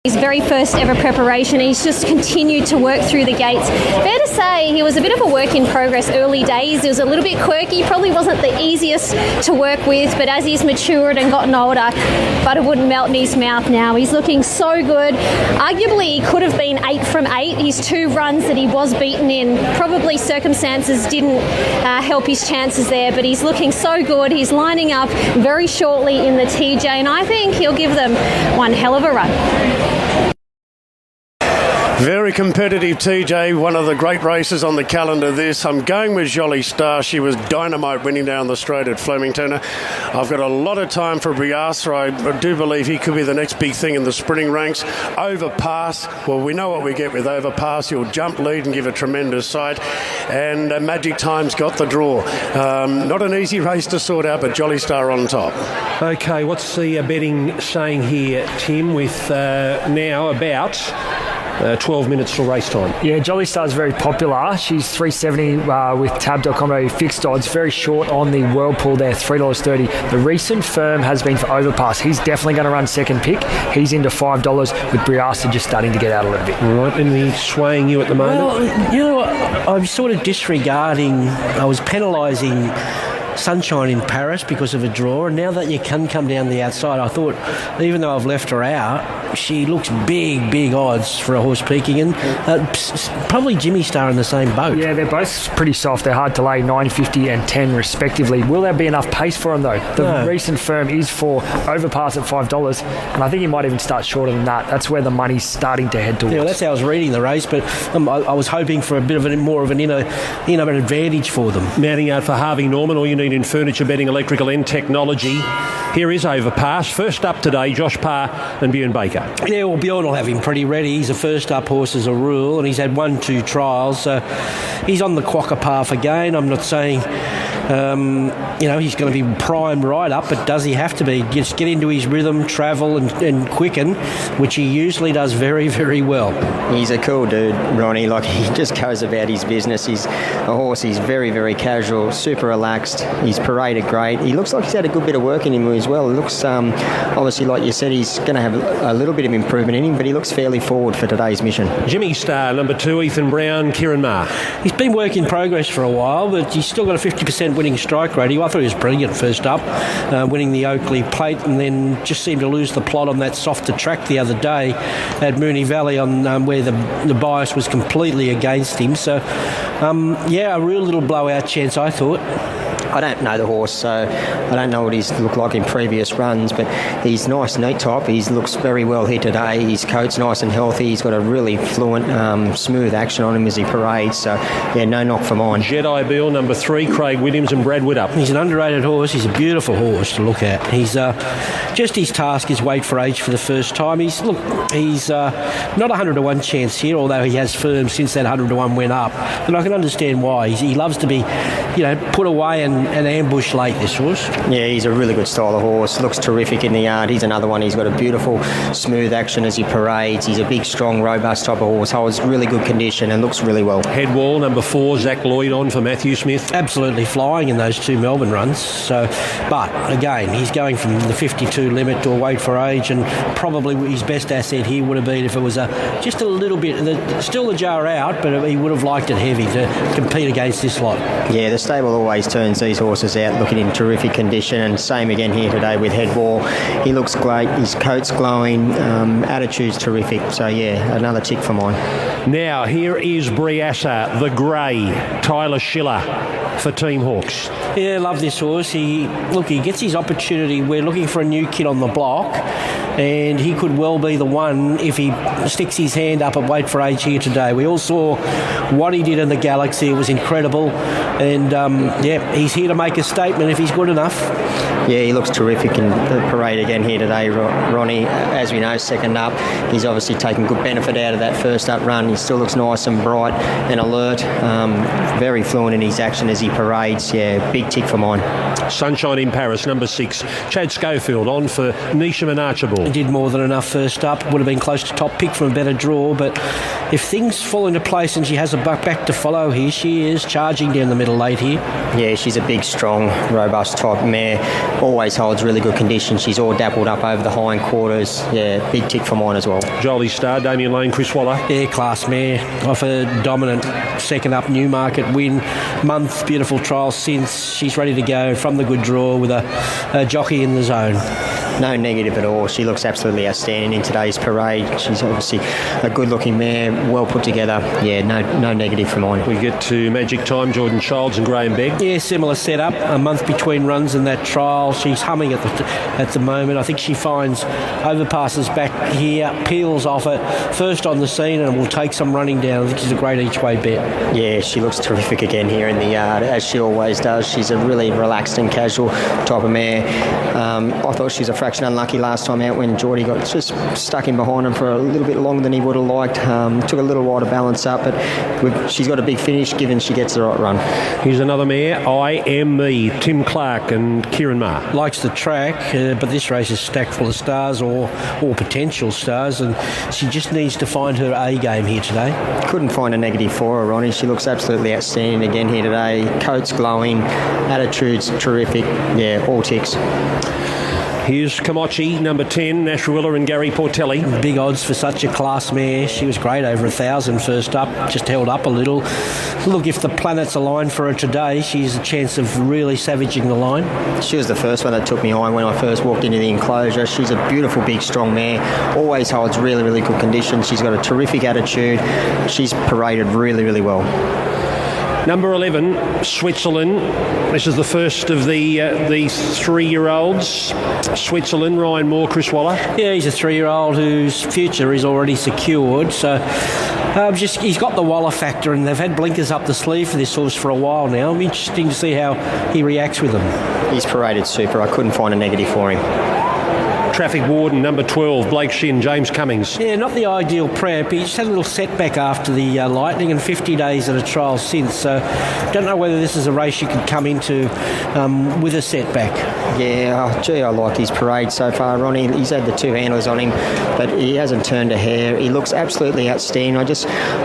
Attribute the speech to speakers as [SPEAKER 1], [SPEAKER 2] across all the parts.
[SPEAKER 1] His very first ever preparation, he's just continued to work through the gates. Fair to say he was a bit of a work in progress early days. He was a little bit quirky, probably wasn't the easiest to work with, but as he's matured and gotten older, butter wouldn't melt in his mouth now. He's looking so good. Arguably he could have been 8 from 8. His 2 runs that he was beaten in, probably circumstances didn't help his chances there, but he's looking so good. He's lining up very shortly in the TJ, and I think he'll give them one hell of a run.
[SPEAKER 2] Very competitive, TJ. One of the great races on the calendar this. I'm going with Jolly Star. She was dynamite winning down the straight at Flemington. I've got a lot of time for Briasa. I do believe he could be the next big thing in the sprinting ranks. Overpass. Well, we know what we get with Overpass. He'll jump lead and give a tremendous sight. And Magic Time's got the draw. Not an easy race to sort out, but Jolly Star on top.
[SPEAKER 3] Okay, what's the betting saying here, Tim, with now about 12 minutes till race time?
[SPEAKER 4] Yeah, Jolly Star's very popular. She's $3.70 with tab.com fixed odds. Very short on the Whirlpool there, $3.30. The recent firm has been for Overpass. He's definitely going to run second pick. He's into $5 with Briasa just starting to get out a little bit.
[SPEAKER 3] Right, and he's swaying you at the moment?
[SPEAKER 5] Well, you know, I'm sort of disregarding, I was penalising Sunshine in Paris because of a draw, and now that you can come down the outside, I thought, even though I've left her out, she looks big odds for a horse peaking, and probably Jimmy Star in the same boat.
[SPEAKER 4] Yeah, they're both pretty soft. They're hard to lay, 9.50 and 10 respectively. Will there be enough pace for them though? The recent firm is for Overpass at $5, and I think he might even start shorter than that. That's where the money's starting to head towards.
[SPEAKER 5] Yeah, that's how I was reading the race, but I was hoping for a bit of more of an inner advantage for them.
[SPEAKER 3] Mounting out for Harvey Norman, all you need in furniture, bedding, electrical and technology. Here is Overpass. First up today, Josh Parr and Bjorn Baker.
[SPEAKER 5] Yeah, well, Bjorn will have him pretty ready. He's a first up horse as a rule, and he's had 1-2 trials, so he's on the quokka path again. I'm not saying he's going to be primed right up, but does he have to be? Just get into his rhythm, travel and quicken, which he usually does very, very well.
[SPEAKER 6] He's a cool dude, Ronnie. Like, he just goes about his business. He's a horse. He's very, very casual, super relaxed. He's paraded great. He looks like he's had a good bit of work in him as well. It looks, obviously, like you said, he's going to have a little bit of improvement in him, but he looks fairly forward for today's mission.
[SPEAKER 3] Jimmy Star, number 2, Ethan Brown, Kieran Maher.
[SPEAKER 5] He's been work in progress for a while, but he's still got a 50% winning strike rate. I thought he was brilliant first up, winning the Oakley Plate, and then just seemed to lose the plot on that softer track the other day at Moonee Valley on where the bias was completely against him. So, a real little blowout chance, I thought.
[SPEAKER 6] I don't know the horse, so I don't know what he's looked like in previous runs, but he's nice, neat top. He looks very well here today. His coat's nice and healthy. He's got a really fluent, smooth action on him as he parades. So, yeah, no knock for mine.
[SPEAKER 3] Jedi Bill, number 3, Craig Williams and Brad Widdup.
[SPEAKER 5] He's an underrated horse. He's a beautiful horse to look at. He's just his task is wait for age for the first time. He's not 100-1 chance here, although he has firmed since that 100-1 went up. And I can understand why. He loves to be, put away and ambush late, this horse.
[SPEAKER 6] Yeah, he's a really good style of horse. Looks terrific in the yard. He's another one. He's got a beautiful, smooth action as he parades. He's a big, strong, robust type of horse. Holds really good condition and looks really well.
[SPEAKER 3] Head wall, number 4, Zach Lloyd on for Matthew Smith.
[SPEAKER 5] Absolutely flying in those 2 Melbourne runs. So, but again, he's going from the 52 limit to a wait for age, and probably his best asset here would have been if it was just a little bit, still the jar out, but he would have liked it heavy to compete against this lot.
[SPEAKER 6] Yeah, the stable always turns these horses out looking in terrific condition, and same again here today with Head Wall. He looks great. His coat's glowing. Attitude's terrific. So, yeah, another tick for mine.
[SPEAKER 3] Now, here is Briasa, the grey, Tyler Schiller for Team Hawks.
[SPEAKER 5] Yeah, love this horse. He gets his opportunity. We're looking for a new kid on the block, and he could well be the one if he sticks his hand up at wait for age here today. We all saw what he did in the Galaxy. It was incredible, and he's here to make a statement if he's good enough.
[SPEAKER 6] Yeah, he looks terrific in the parade again here today, Ronnie. As we know, second up, he's obviously taken good benefit out of that first up run. He still looks nice and bright and alert, very fluent in his action as he parades. Yeah, big tick for mine.
[SPEAKER 3] Sunshine in Paris, number 6, Chad Schofield on for Neesham and Archibald.
[SPEAKER 5] He did more than enough first up. Would have been close to top pick from a better draw, but if things fall into place and she has a buck back to follow here, she is charging down the middle late here.
[SPEAKER 6] Yeah, she's a big, strong, robust type mare. Always holds really good condition. She's all dappled up over the hindquarters. Yeah, big tick for mine as well.
[SPEAKER 3] Jolie Star, Damien Lane, Chris Waller.
[SPEAKER 5] Yeah, class mare. Off a dominant second up Newmarket win. Month, beautiful trial since. She's ready to go from the good draw with a jockey in the zone.
[SPEAKER 6] No negative at all. She looks absolutely outstanding in today's parade. She's obviously a good-looking mare, well put together. Yeah, no negative for mine.
[SPEAKER 3] We get to Magic Time, Jordan Childs and Graham Begg.
[SPEAKER 5] Yeah, similar setup. A month between runs in that trial. She's humming at the moment. I think she finds overpasses back here, peels off it, first on the scene, and will take some running down. I think she's a great each-way bet.
[SPEAKER 6] Yeah, she looks terrific again here in the yard, as she always does. She's a really relaxed and casual type of mare. I thought she was a fraction unlucky last time out when Geordie got just stuck in behind him for a little bit longer than he would have liked. Took a little while to balance up, but she's got a big finish given she gets the right run.
[SPEAKER 3] Here's another mare, I Am Me, Tim Clark and Kieran Maher.
[SPEAKER 5] Likes the track, but this race is stacked full of stars or potential stars, and she just needs to find her A game here today.
[SPEAKER 6] Couldn't find a negative for her, Ronnie. She looks absolutely outstanding again here today. Coat's glowing, attitude's terrific. Yeah, all ticks.
[SPEAKER 3] Here's Kamachi, number 10, Nash Ruella and Gary Portelli.
[SPEAKER 5] Big odds for such a class mare. She was great, over 1,000 first up, just held up a little. Look, if the planets align for her today, she's a chance of really savaging the line.
[SPEAKER 6] She was the first one that took me on when I first walked into the enclosure. She's a beautiful, big, strong mare. Always holds really, really good condition. She's got a terrific attitude. She's paraded really, really well.
[SPEAKER 3] Number 11, Switzerland. This is the first of the 3-year-olds. Switzerland, Ryan Moore, Chris Waller.
[SPEAKER 5] Yeah, he's a 3-year-old whose future is already secured. So he's got the Waller factor, and they've had blinkers up the sleeve for this horse for a while now. It'll be interesting to see how he reacts with them.
[SPEAKER 6] He's paraded super. I couldn't find a negative for him.
[SPEAKER 3] Traffic Warden, number 12, Blake Shin, James Cummings.
[SPEAKER 5] Yeah, not the ideal prep. He just had a little setback after the Lightning and 50 days at a trial since. So don't know whether this is a race you could come into with a setback.
[SPEAKER 6] Yeah, gee, I like his parade so far, Ronnie. He's had the 2 handlers on him, but he hasn't turned a hair. He looks absolutely outstanding.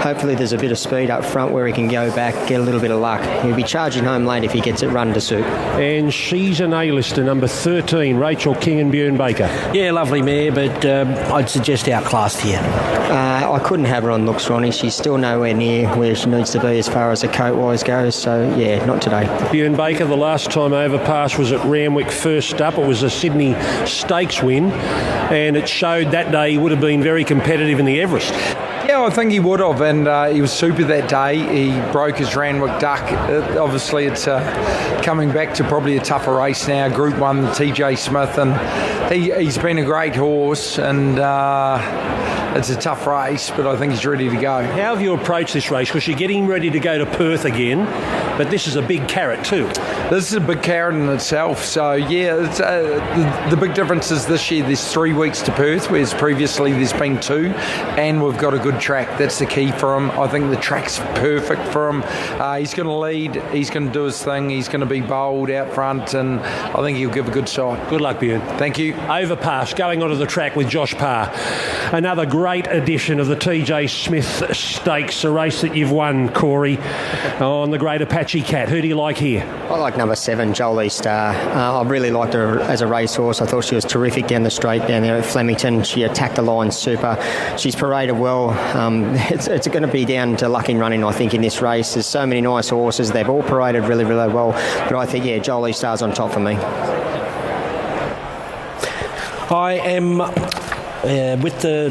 [SPEAKER 6] Hopefully there's a bit of speed up front where he can go back, get a little bit of luck. He'll be charging home late if he gets it run to suit.
[SPEAKER 3] And she's an A-lister, number 13, Rachel King and Björn Baker.
[SPEAKER 5] Yeah, lovely mare, but I'd suggest outclassed here.
[SPEAKER 6] I couldn't have her on looks, Ronnie. She's still nowhere near where she needs to be as far as the coat-wise goes, so yeah, not today.
[SPEAKER 3] Björn Baker, the last time overpass was at Randwick first up. It was a Sydney Stakes win, and it showed that day he would have been very competitive in the Everest.
[SPEAKER 7] Yeah, I think he would have, and he was super that day. He broke his Randwick duck. Obviously, it's coming back to probably a tougher race now. Group 1, the TJ Smith, and he's been a great horse, and it's a tough race, but I think he's ready to go.
[SPEAKER 3] How have you approached this race? Because you're getting ready to go to Perth again, but this is a big carrot too.
[SPEAKER 7] This is a big carrot in itself. So, yeah, it's, the big difference is this year there's 3 weeks to Perth, whereas previously there's been 2, and we've got a good track. That's the key for him. I think the track's perfect for him. He's going to lead. He's going to do his thing. He's going to be bold out front, and I think he'll give a good shot.
[SPEAKER 3] Good luck, Björn.
[SPEAKER 7] Thank you.
[SPEAKER 3] Overpass, going onto the track with Josh Parr. Another great edition of the TJ Smith Stakes, a race that you've won, Corey, on the Great Apache Cat. Who do you like here?
[SPEAKER 6] I like number 7, Jolie Star. I really liked her as a racehorse. I thought she was terrific down the straight down there at Flemington. She attacked the line super. She's paraded well. It's going to be down to luck in running, I think, in this race. There's so many nice horses. They've all paraded really, really well. But I think, yeah, Jolie Star's on top for me.
[SPEAKER 5] I am with the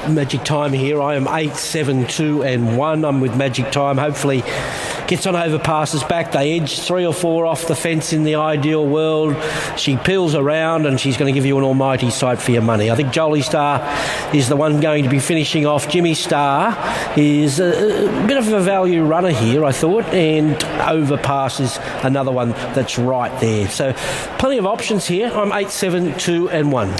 [SPEAKER 5] Magic Time here. I am 8, 7, 2 and 1. I'm with Magic Time. Hopefully gets on overpasses back. They edge 3 or 4 off the fence in the ideal world. She peels around and she's going to give you an almighty sight for your money. I think Jolie Star is the one going to be finishing off. Jimmy Star is a bit of a value runner here, I thought, and Overpass is another one that's right there. So plenty of options here. I'm 8, 7, 2 and 1.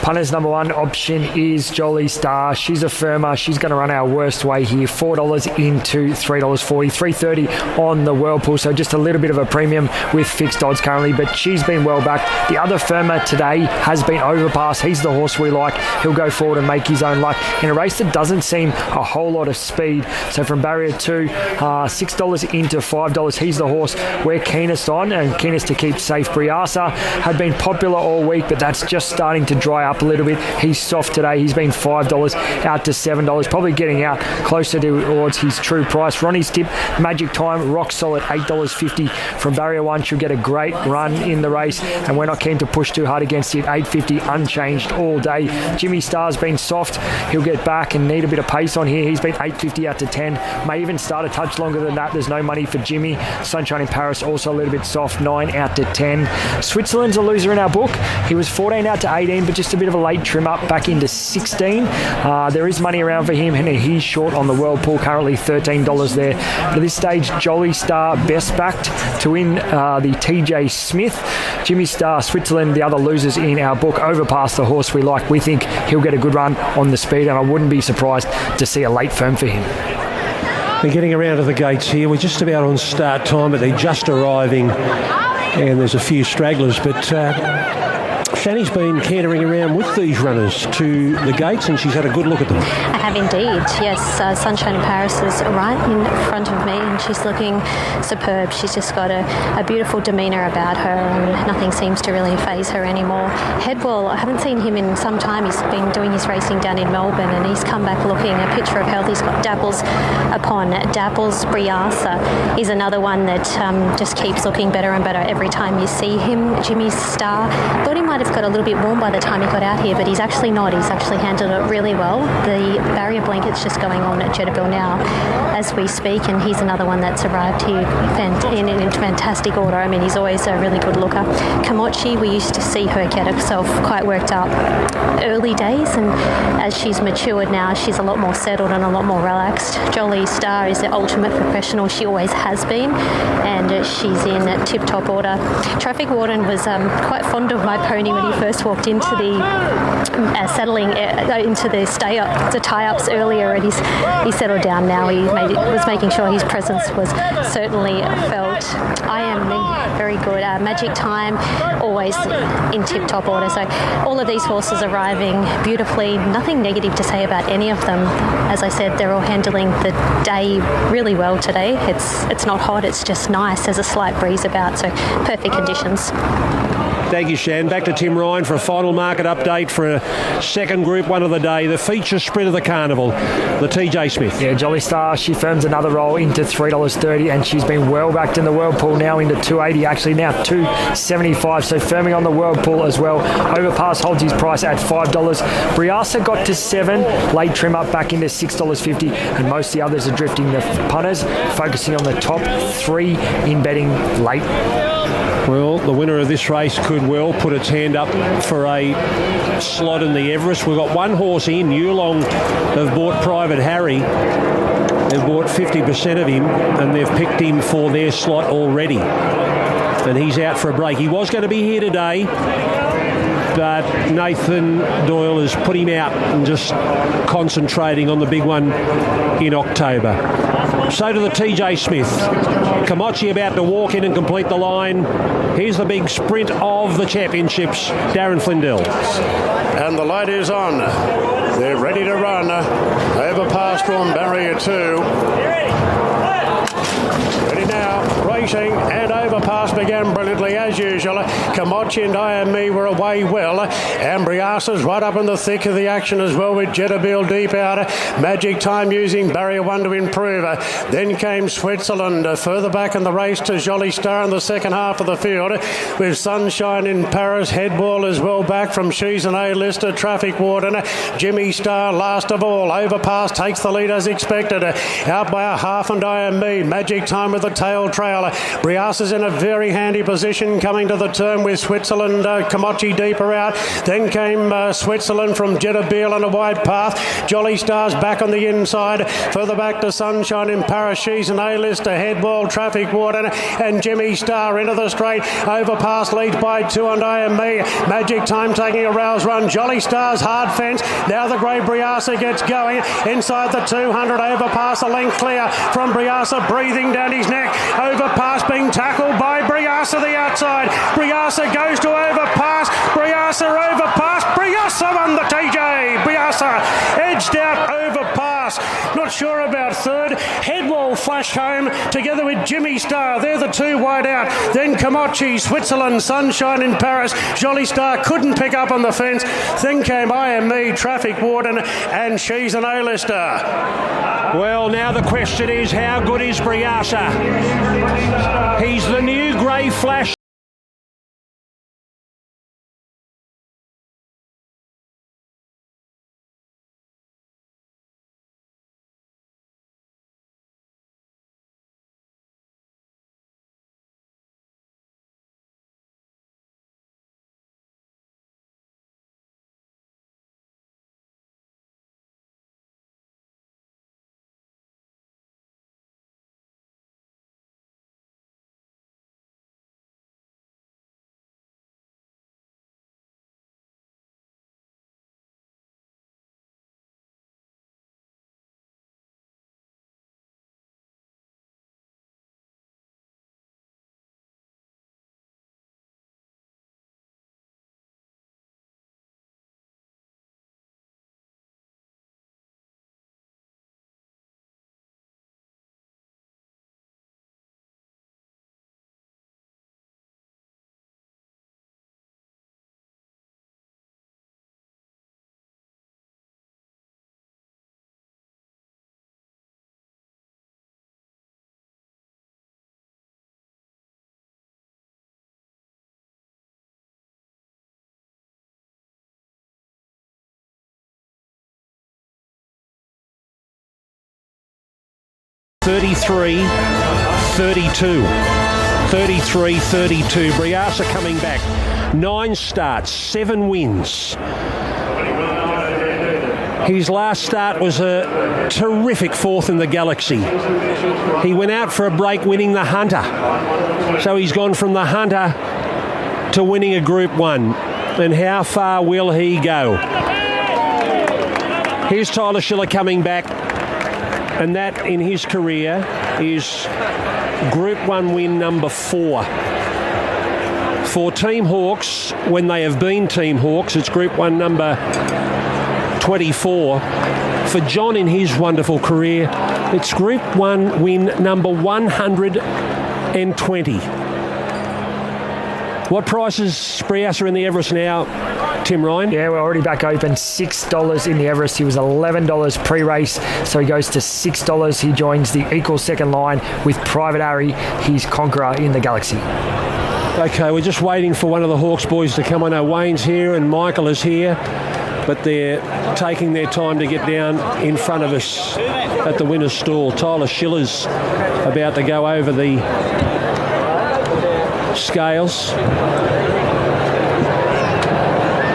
[SPEAKER 4] Punters number 1 option is Jolie Star. She's a firmer. She's going to run our worst way here. $4 into $3.40. $3.30 $2.50 on the Whirlpool, so just a little bit of a premium with fixed odds currently, but she's been well backed. The other firmer today has been Overpass. He's the horse we like. He'll go forward and make his own luck in a race that doesn't seem a whole lot of speed. So from barrier 2, $6 into $5, he's the horse we're keenest on and keenest to keep safe. Briasa had been popular all week, but that's just starting to dry up a little bit. He's soft today. He's been $5 out to $7, probably getting out closer towards his true price. Ronnie's tip, Magic Time, rock solid, $8.50 from barrier 1. She'll get a great run in the race, and we're not keen to push too hard against it. $8.50 unchanged all day. Jimmy Star's been soft. He'll get back and need a bit of pace on here. He's been $8.50 out to $10. May even start a touch longer than that. There's no money for Jimmy. Sunshine in Paris also a little bit soft, $9 out to $10. Switzerland's a loser in our book. He was $14 out to $18, but just a bit of a late trim up back into $16. There is money around for him, and he's short on the Whirlpool, currently $13 there. But at this stage, Jolly Star best backed to win the TJ Smith. Jimmy Star, Switzerland, the other losers in our book. Overpass, the horse we like. We think he'll get a good run on the speed, and I wouldn't be surprised to see a late firm for him.
[SPEAKER 3] We're getting around to the gates here. We're just about on start time, but they're just arriving, and there's a few stragglers, but Shani's been cantering around with these runners to the gates, and she's had a good look at them.
[SPEAKER 1] I have indeed, yes. Sunshine in Paris is right in front of me, and she's looking superb. She's just got a beautiful demeanour about her, and nothing seems to really faze her anymore. Headwell, I haven't seen him in some time. He's been doing his racing down in Melbourne, and he's come back looking a picture of health. He's got Dapples upon Dapples. Briasa is another one that just keeps looking better and better every time you see him. Jimmy Star, thought he might have got a little bit warm by the time he got out here, but he's actually not. He's actually handled it really well. The barrier blanket's just going on at Jeddah now as we speak, and he's another one that's arrived here in fantastic order. I mean, he's always a really good looker. Kamachi, we used to see her get herself quite worked up early days, and as she's matured now, she's a lot more settled and a lot more relaxed. Jolly Star is the ultimate professional. She always has been, and she's in tip-top order. Traffic Warden was quite fond of my pony when he first walked into the settling into the tie-ups earlier, and he's settled down now. He was making sure his presence was certainly felt. I am very good. Magic Time, always in tip-top order. So all of these horses arriving beautifully. Nothing negative to say about any of them. As I said, they're all handling the day really well today. It's not hot, it's just nice. There's a slight breeze about, so perfect conditions.
[SPEAKER 3] Thank you, Shan. Back to Tim Ryan for a final market update for a second Group 1 of the day, the feature sprint of the carnival, the TJ Smith.
[SPEAKER 4] Yeah, Jolly Star, she firms another roll into $3.30, and she's been well backed in the Whirlpool, now into $2.80, actually now $2.75, so firming on the Whirlpool as well. Overpass holds his price at $5. Briasa got to $7, late trim up back into $6.50, and most of the others are drifting. The punters focusing on the top 3 in betting late.
[SPEAKER 3] Well, the winner of this race could well put its hand up for a slot in the Everest. We've got one horse in. Yulong have bought Private Harry. They've bought 50% of him, and they've picked him for their slot already. And he's out for a break. He was going to be here today, but Nathan Doyle has put him out and just concentrating on the big one in October. So to the TJ Smith. Kamachi about to walk in and complete the line. Here's the big sprint of the championships. Darren Flindell.
[SPEAKER 2] And the light is on. They're ready to run. Overpass from barrier 2. Ready now, racing, and Overpass began brilliantly as usual. Kamachi and I and Me were away well. Ambriasa's right up in the thick of the action as well, with Jeddah deep out. Magic Time using barrier 1 to improve. Then came Switzerland further back in the race to Jolly Star in the second half of the field, with Sunshine in Paris. Headball as well back from She's an A-lister. Traffic Warden, Jimmy Star last of all. Overpass takes the lead as expected, out by a half, and I and Me. Magic Time with the tail trail. Briasa's in a very handy position coming to the turn with Switzerland. Kamachi deeper out. Then came Switzerland from Jeddah on a wide path. Jolly Star's back on the inside. Further back to Sunshine in Paris. She's an A-lister. Headball, Traffic Warden, and Jimmy Star into the straight. Overpass leads by 2, and I and Me. Magic Time taking a rouse run. Jolly Star's hard fence. Now the grey Briasa gets going inside the 200. Overpass a length clear from Briasa, breathing breathing down his neck. Overpass being tackled by Briasa the outside. Briasa goes to overpass. Briasa overpass. Briasa won the TJ. Briasa edged out overpass. Not sure about third. Headwall flashed home together with Jimmy Star. They're the two wide out. Then Camachi, Switzerland, Sunshine in Paris. Jolly Star couldn't pick up on the fence. Then came IME, Traffic Warden, and she's an A-lister.
[SPEAKER 3] Well, now the question is, how good is Briasa? He's the new grey flash. (33-32). 33-32. Briasa coming back. 9 starts, 7 wins. His last start was a terrific 4th in the Galaxy. He went out for a break winning the Hunter. So he's gone from the Hunter to winning a Group 1. And how far will he go? Here's Tyler Schiller coming back. And that in his career is Group 1 win number 4. For Team Hawks, when they have been Team Hawks, it's Group 1 number 24. For John in his wonderful career, it's Group 1 win number 120. What prices Briasa in the Everest now, Tim Ryan?
[SPEAKER 4] Yeah, we're already back open. $6 in the Everest. He was $11 pre-race, so he goes to $6. He joins the equal second line with Private Harry, his conqueror in the Galaxy.
[SPEAKER 3] Okay, we're just waiting for one of the Hawks boys to come. I know Wayne's here and Michael is here, but they're taking their time to get down in front of us at the winner's stall. Tyler Schiller's about to go over the scales.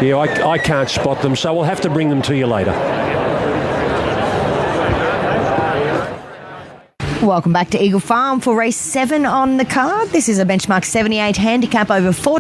[SPEAKER 3] Yeah, I can't spot them, so we'll have to bring them to you later.
[SPEAKER 8] Welcome back to Eagle Farm for race 7 on the card. This is a benchmark 78 handicap over 4